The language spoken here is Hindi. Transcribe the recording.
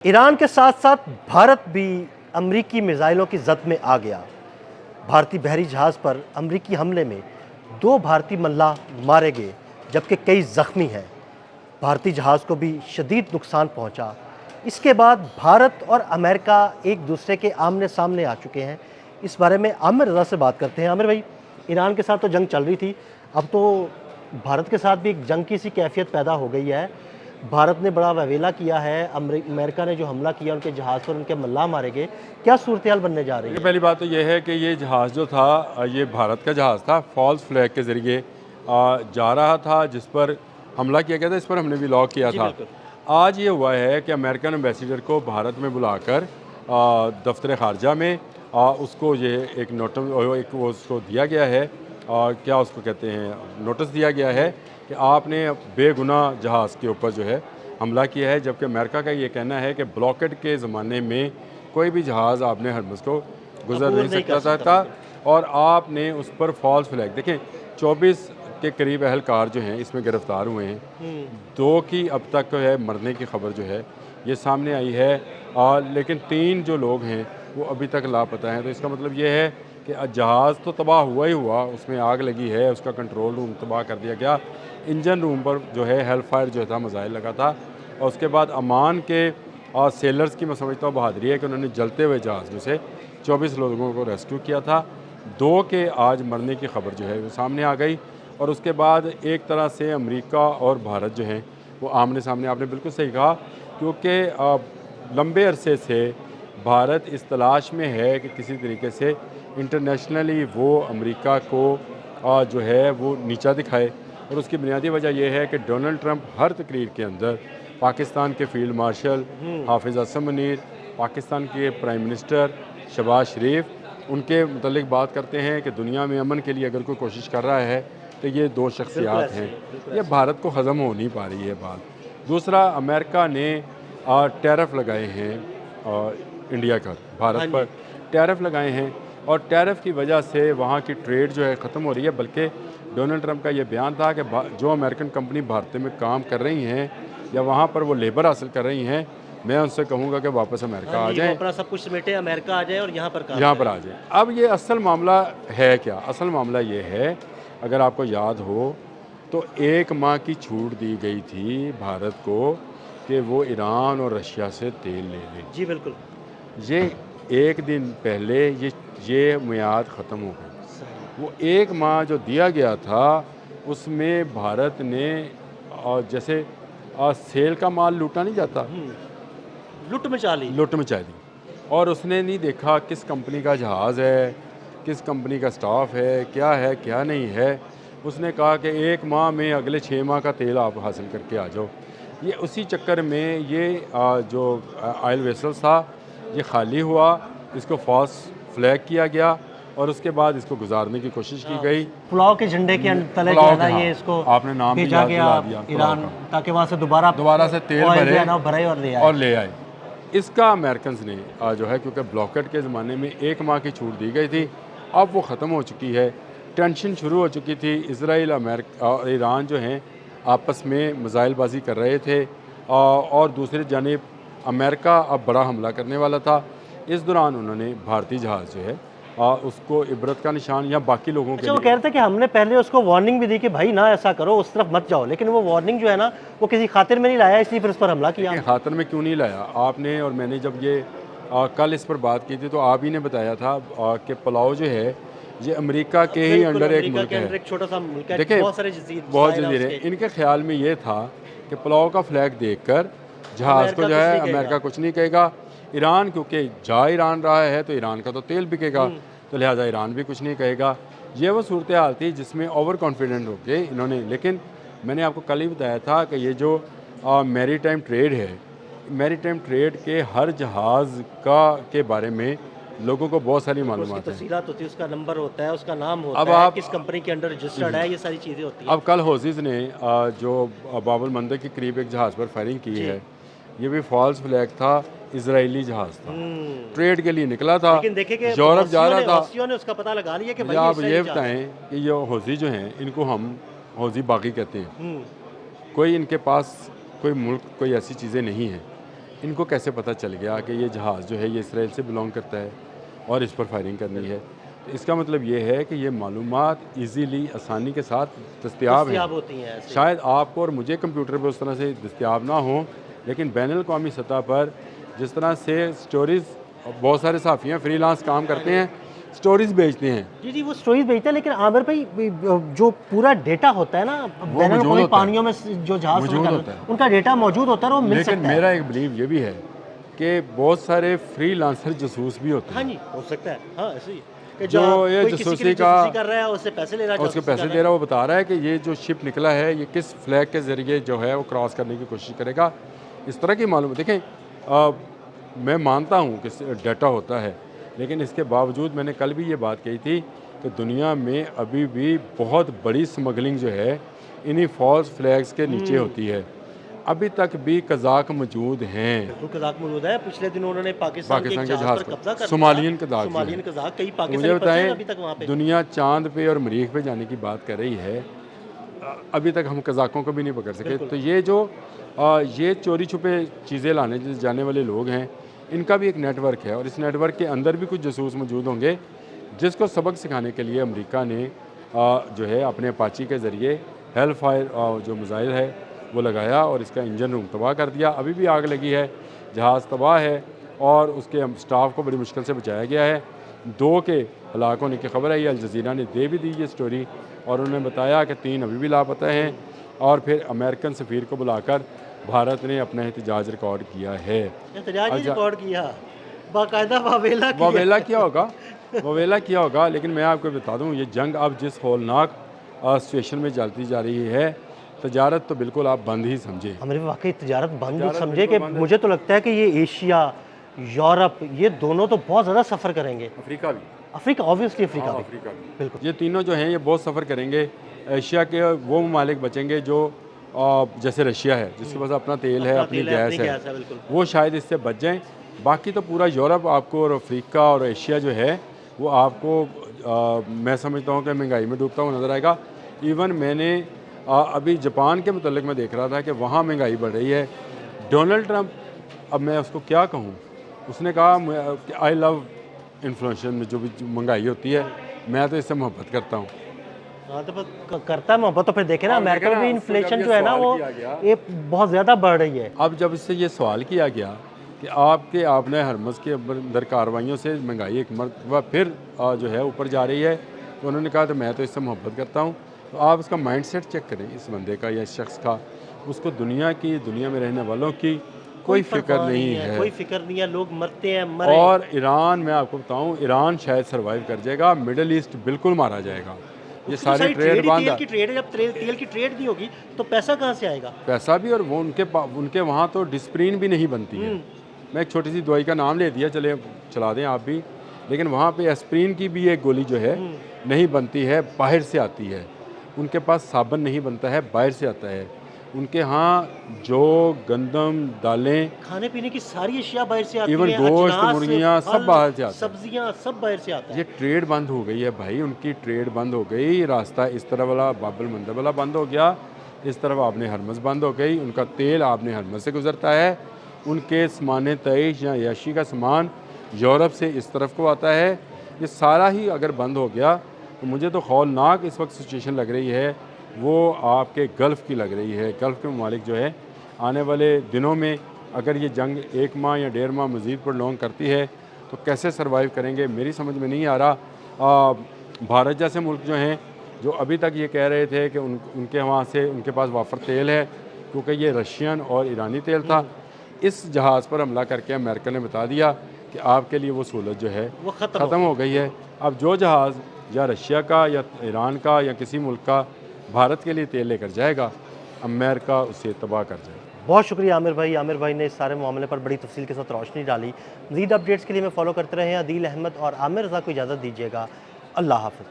ईरान के साथ साथ भारत भी अमरीकी मिसाइलों की जद में आ गया। भारतीय बहरी जहाज़ पर अमरीकी हमले में 2 भारतीय मल्लाह मारे गए जबकि कई जख्मी हैं। भारतीय जहाज़ को भी शदीद नुकसान पहुंचा। इसके बाद भारत और अमेरिका एक दूसरे के आमने सामने आ चुके हैं। इस बारे में आमिर रज़ा से बात करते हैं। आमिर भाई, ईरान के साथ तो जंग चल रही थी, अब तो भारत के साथ भी एक जंग की सी कैफियत पैदा हो गई है। भारत ने बड़ा ववेला किया है, अमेरिका ने जो हमला किया उनके जहाज़ पर, उनके मल्लाह मारे गए। क्या सूरत हाल बनने जा रही है? पहली बात तो ये है कि ये जहाज़ जो था ये भारत का जहाज़ था, फॉल्स फ्लैग के ज़रिए जा रहा था, जिस पर हमला किया गया था। इस पर हमने भी लॉक किया था। आज ये हुआ है कि अमेरिकन एम्बेसडर को भारत में बुलाकर दफ्तर ख़ारजा में उसको ये एक वो उसको दिया गया है, क्या उसको कहते हैं, नोटिस दिया गया है कि आपने बेगुनाह जहाज़ के ऊपर जो है हमला किया है। जबकि अमेरिका का ये कहना है कि ब्लॉकेड के ज़माने में कोई भी जहाज़ आपने हरमुज़ को गुजर नहीं सकता था और आपने उस पर फॉल्स फ्लैग देखें। 24 के करीब अहलकार जो हैं इसमें गिरफ़्तार हुए हैं। 2 की अब तक है मरने की खबर जो है ये सामने आई है, लेकिन 3 जो लोग हैं वो अभी तक लापता हैं। तो इसका मतलब ये है कि जहाज़ तो तबाह हुआ ही हुआ, उसमें आग लगी है, उसका कंट्रोल रूम तबाह कर दिया गया, इंजन रूम पर जो है हेल फायर जो था मिसाइल लगा था। और उसके बाद अमान के सेलर्स की मैं समझता हूँ बहादरी है कि उन्होंने जलते हुए जहाज़ में से 24 लोगों को रेस्क्यू किया था। 2 के आज मरने की खबर जो है वो सामने आ गई। और उसके बाद एक तरह से अमेरिका और भारत जो हैं वो आमने सामने, आपने बिल्कुल सही कहा, क्योंकि लंबे अरसे से भारत इस तलाश में है कि किसी तरीके से इंटरनेशनली वो अमेरिका को जो है वो नीचा दिखाए। और उसकी बुनियादी वजह यह है कि डोनाल्ड ट्रंप हर तकरीर के अंदर पाकिस्तान के फील्ड मार्शल हाफिज़ असम मुनीर, पाकिस्तान के प्राइम मिनिस्टर शहबाज शरीफ, उनके मुतल्लिक बात करते हैं कि दुनिया में अमन के लिए अगर कोई कोशिश कर रहा है तो ये 2 शख्सियात हैं। ये भारत को हज़म हो नहीं पा रही है बात। दूसरा, अमेरिका ने टैरिफ लगाए हैं इंडिया का भारत पर टैरिफ लगाए हैं और टैरिफ की वजह से वहाँ की ट्रेड जो है ख़त्म हो रही है। बल्कि डोनाल्ड ट्रंप का ये बयान था कि जो अमेरिकन कंपनी भारत में काम कर रही हैं या वहाँ पर वो लेबर हासिल कर रही हैं, मैं उनसे कहूँगा कि वापस अमेरिका आ जाएं, अपना सब कुछ समेटे, अमेरिका आ जाए और यहाँ पर आ जाएं। अब ये असल मामला है क्या? असल मामला ये है, अगर आपको याद हो तो 1 माह की छूट दी गई थी भारत को कि वो ईरान और रशिया से तेल ले लें। जी बिल्कुल। ये 1 दिन पहले ये मियाद ख़त्म हो गई। वो 1 माह जो दिया गया था उसमें भारत ने जैसे सेल का माल लूटा नहीं जाता, लुट मचा दी। और उसने नहीं देखा किस कंपनी का जहाज़ है, किस कंपनी का स्टाफ है, क्या नहीं है। उसने कहा कि 1 माह में अगले 6 माह का तेल आप हासिल करके आ जाओ। ये उसी चक्कर में ये जो ऑयल वेसल था ये खाली हुआ, इसको फॉल्स फ्लैग किया गया और उसके बाद इसको गुजारने की कोशिश की गई। पुलाव के झंडे के तले जो है ना, ये इसको आपने नाम भी भेजा याद गया दिला दिया ईरान, ताकि वहाँ से दोबारा से तेल भरे और ले आए। इसका अमेरिकन ने जो है, क्योंकि ब्लॉकेट के ज़माने में 1 माह की छूट दी गई थी, अब वो ख़त्म हो चुकी है। टेंशन शुरू हो चुकी थी। इजराइल अमेरिका और ईरान जो हैं आपस में मिसाइलबाजी कर रहे थे और दूसरी जानिब अमेरिका अब बड़ा हमला करने वाला था। इस दौरान उन्होंने भारतीय जहाज़ जो है उसको इबरत का निशान या बाकी लोगों के वो कह रहे थे कि हमने पहले उसको वार्निंग भी दी कि भाई ना ऐसा करो, उस तरफ मत जाओ, लेकिन वो वार्निंग जो है ना वो किसी खातिर में नहीं लाया, इसलिए फिर उस पर हमला किया। खातिर में क्यों नहीं लाया आपने और मैंने? जब ये कल इस पर बात की थी तो आप ही ने बताया था कि पुलाव जो है ये अमेरिका के ही अंडर एक मुल्क है, एक छोटा सा मुल्क है, देखिए बहुत जजीरे। हैं। इनके ख्याल में ये था कि पुलाव का फ्लैग देखकर जहाज़ को जो है अमेरिका कुछ नहीं कहेगा। ईरान क्योंकि ईरान रहा है तो ईरान का तो तेल बिकेगा, तो लिहाजा ईरान भी कुछ नहीं कहेगा। ये वो सूरत हाल थी जिसमें ओवर कॉन्फिडेंट होके इन्होंने, लेकिन मैंने आपको कल ही बताया था कि ये जो मैरी टाइम ट्रेड है, मैरी टाइम ट्रेड के हर जहाज़ के बारे में लोगों को बहुत सारी मालूमात है। तफसीलात होती है, उसका नंबर होता है, उसका नाम होता है, किस कंपनी के अंडर रजिस्टर्ड है, ये सारी चीज़ें होती हैं। अब कल हौसीज़ ने जो बाबुल मंदर के करीब एक जहाज़ पर फायरिंग की है, ये भी फॉल्स फ्लैग था, इजरायली जहाज़ था, ट्रेड के लिए निकला था, यूरोप जा रहा था। ने उसका पता लगा लिया कि भाई आप ये बताएं कि ये हौसी जो हैं इनको हम हौसी बागी कहते हैं। कोई इनके पास कोई मुल्क, कोई ऐसी चीज़ें नहीं हैं। इनको कैसे पता चल गया कि ये जहाज़ जो है ये इसराइल से बिलोंग करता है और इस पर फायरिंग करनी है। तो इसका मतलब ये है कि ये मालूमात ईज़िली आसानी के साथ दस्तयाब हैं। दस्तयाब होती हैं ऐसे। शायद आपको और मुझे कंप्यूटर पे उस तरह से दस्तयाब ना हो, लेकिन बैनुल-अक़वामी सतह पर जिस तरह से स्टोरीज़, बहुत सारे सहाफ़ी हैं फ्रीलांस काम करते हैं, स्टोरीज़ बेचते हैं, जी, जी, वो स्टोरीज़ भेजते हैं, लेकिन आमिर भाई जो पूरा डेटा होता है ना बैनुल-अक़वामी मौजूद होता है। पानियों में जो जहाज़ मौजूद सफ़र होता करते हैं, है। उनका डेटा मौजूद होता है और वो मिल लेकिन सकता है। मेरा एक बिलीव ये भी है कि बहुत सारे फ्रीलांसर जासूस भी होते हाँ हैं। जी, हो सकता है। हाँ, ऐसे ही कि जो ये कोई किसी के लिए जासूसी का जासूसी कर रहा है, उससे पैसे ले रहा है, और उसके जासूसी पैसे कर दे रहा है, वो बता रहा है कि ये जो शिप निकला है ये किस फ्लैग के ज़रिए जो है वो क्रॉस करने की कोशिश करेगा। इस तरह की मालूम देखें, मैं मानता हूँ कि डाटा होता है, लेकिन इसके बावजूद मैंने कल भी ये बात कही थी कि दुनिया में अभी भी बहुत बड़ी स्मगलिंग जो है इन्हीं फॉल्स फ्लैग्स के नीचे होती है। अभी तक भी कज़ाक मौजूद हैं, बिल्कुल कज़ाक मौजूद है। पिछले दिनों उन्होंने पाकिस्तान के एक पाकिस्तान के जहाज़ जहाज़ पर कब्ज़ा कर पर लिया। सोमालियन कज़ाक जो सोमालियन हैं। कज़ाक, कई तो मुझे पाकिस्तानी फंसे हैं बताएं, अभी तक वहाँ पे। दुनिया चाँद पे और मरीख पे जाने की बात कर रही है, अभी तक हम कज़ाकों को भी नहीं पकड़ सके। तो ये जो ये चोरी छुपे चीज़ें लाने जाने वाले लोग हैं, इनका भी एक नेटवर्क है और इस नेटवर्क के अंदर भी कुछ जासूस मौजूद होंगे, जिसको सबक सिखाने के लिए अमेरिका ने जो है अपने अपाची के ज़रिए हेल फायर जो मिसाइल है वो लगाया और इसका इंजन रूम तबाह कर दिया। अभी भी आग लगी है, जहाज़ तबाह है और उसके स्टाफ को बड़ी मुश्किल से बचाया गया है। 2 के हलाक होने की खबर है, ये अल जज़ीरा ने दे भी दी ये स्टोरी और उन्होंने बताया कि 3 अभी भी लापता हैं और फिर अमेरिकन सफ़ीर को बुलाकर भारत ने अपना एहतजाज रिकॉर्ड किया है। एहतजाज ही रिकॉर्ड किया, बाकायदा वावेला किया। वावेला किया होगा, वावेला किया होगा, लेकिन मैं आपको बता दूं ये जंग अब जिस हौलनाक सिचुएशन में चलती जा रही है, तजारत तो बिल्कुल आप बंद ही समझे। हमारे वाकई तजारत बंद तजारत समझे कि बिल्कुल बंद है। मुझे तो लगता है कि ये एशिया, यूरोप, ये दोनों तो बहुत ज़्यादा सफ़र करेंगे। अफ्रीका भी, अफ्रीका, ऑब्वियसली अफ्रीका भी। अफ्रीका भी, बिल्कुल। ये तीनों जो हैं ये बहुत सफ़र करेंगे। एशिया के वो ममालिक बचेंगे जो जैसे रशिया है, जिसके पास अपना तेल है, अपनी गैस है, बिल्कुल। वो शायद इससे बच जाएं। बाकी तो पूरा यूरोप आपको और अफ्रीका और एशिया जो है वो आपको मैं समझता हूँ कि महंगाई में डूबता हुआ नज़र आएगा। इवन मैंने अभी जापान के मुतल्लिक मैं देख रहा था कि वहाँ महंगाई बढ़ रही है। डोनाल्ड ट्रंप, अब मैं उसको क्या कहूँ, उसने कहा आई लव इन्फ्लेशन में जो भी महंगाई होती है, मैं तो इससे मोहब्बत करता हूँ। हाँ, तो करता है मोहब्बत, तो फिर देखे ना अब अमेरिका देखे में ना, भी उसको जब इन्फ्लेशन ये जो है ना सवाल वो किया गया। ये बहुत ज़्यादा बढ़ रही है। अब जब इससे ये सवाल किया गया कि आपने हरमज़ के अंदर कार्रवाइयों से महंगाई एक मरतबा फिर जो है ऊपर जा रही है, तो उन्होंने कहा तो मैं तो इससे मोहब्बत करता हूँ। तो आप इसका माइंडसेट चेक करें इस बंदे का या इस शख्स का, उसको दुनिया में रहने वालों की कोई फिक्र परवाह नहीं है। कोई फिक्र नहीं है, लोग मरते हैं, मरे। और ईरान, मैं आपको बताऊं, ईरान शायद सर्वाइव कर जाएगा, मिडल ईस्ट बिल्कुल मारा जाएगा। ये सारे ट्रेड बंद, तेल की ट्रेड, जब तेल की ट्रेड नहीं होगी तो पैसा कहाँ से आएगा? पैसा भी, और वो उनके वहाँ तो डिस्प्रिन भी नहीं बनती है। मैं एक छोटी सी दवाई का नाम ले दिया, चला दें आप भी, लेकिन वहाँ पे एस्प्रिन की भी एक गोली जो है नहीं बनती है, बाहर से आती है। उनके पास साबुन नहीं बनता है, बाहर से आता है। उनके यहाँ जो गंदम, दालें, खाने पीने की सारी अशिया बाहर से आती इवन हैं, गोश्त, अजनास, मुर्गियाँ सब फल, बाहर से आते हैं। सब्जियाँ सब बाहर से आता ये है। ट्रेड बंद हो गई है भाई, उनकी ट्रेड बंद हो गई। रास्ता इस तरफ वाला बाबल मंदब वाला बंद हो गया, इस तरफ आपने हरमज़ बंद हो गई। उनका तेल आपने हरमज़ से गुजरता है, उनके सामान तईश या याशी का सामान यूरोप से इस तरफ को आता है। ये सारा ही अगर बंद हो गया तो मुझे तो खौलनाक इस वक्त सिचुएशन लग रही है, वो आपके गल्फ़ की लग रही है। गल्फ़ के ममालिक जो है आने वाले दिनों में अगर ये जंग 1 माह या 1.5 माह मज़ीद प्रोलॉन्ग करती है तो कैसे सर्वाइव करेंगे, मेरी समझ में नहीं आ रहा। भारत जैसे मुल्क जो हैं, जो अभी तक ये कह रहे थे कि उनके वहाँ से उनके पास वाफर तेल है, क्योंकि ये रशियन और ईरानी तेल था, इस जहाज़ पर हमला करके अमेरिका ने बता दिया कि आपके लिए वो सहूलत जो है वो ख़त्म हो गई है। अब जो जहाज़ या रशिया का या ईरान का या किसी मुल्क का भारत के लिए तेल लेकर जाएगा, अमेरिका उसे तबाह कर जाएगा। बहुत शुक्रिया आमिर भाई ने इस सारे मामले पर बड़ी तफसील के साथ रोशनी डाली। मज़ीद अपडेट्स के लिए मैं फॉलो करते रहें। अदील अहमद और आमिर रज़ा को इजाज़त दीजिएगा। अल्लाह हाफ़िज़।